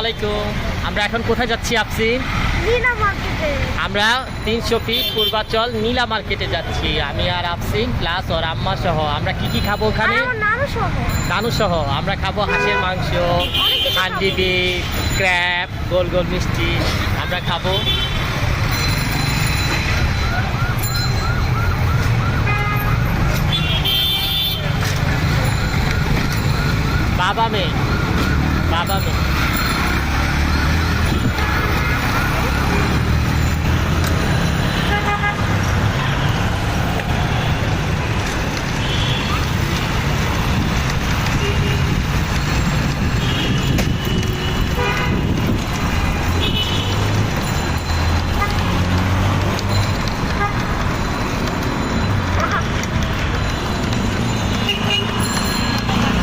আলাইকুম। আমরা এখন কোথায় যাচ্ছি আপসি? নীলা মার্কেটে। আমরা 300 ফিট পূর্বাচল নীলা মার্কেটে যাচ্ছি। আমি আর আপসিন প্লাস ওর আম্মা সহ। আমরা কি কি খাবো ওখানে? আমার নানু সহ। নানু সহ আমরা খাবো হাঁসের মাংস, হান্ডি ডিম, ক্র্যাব, গোল গোল মিষ্টি আমরা খাবো। বাবা মেয়ে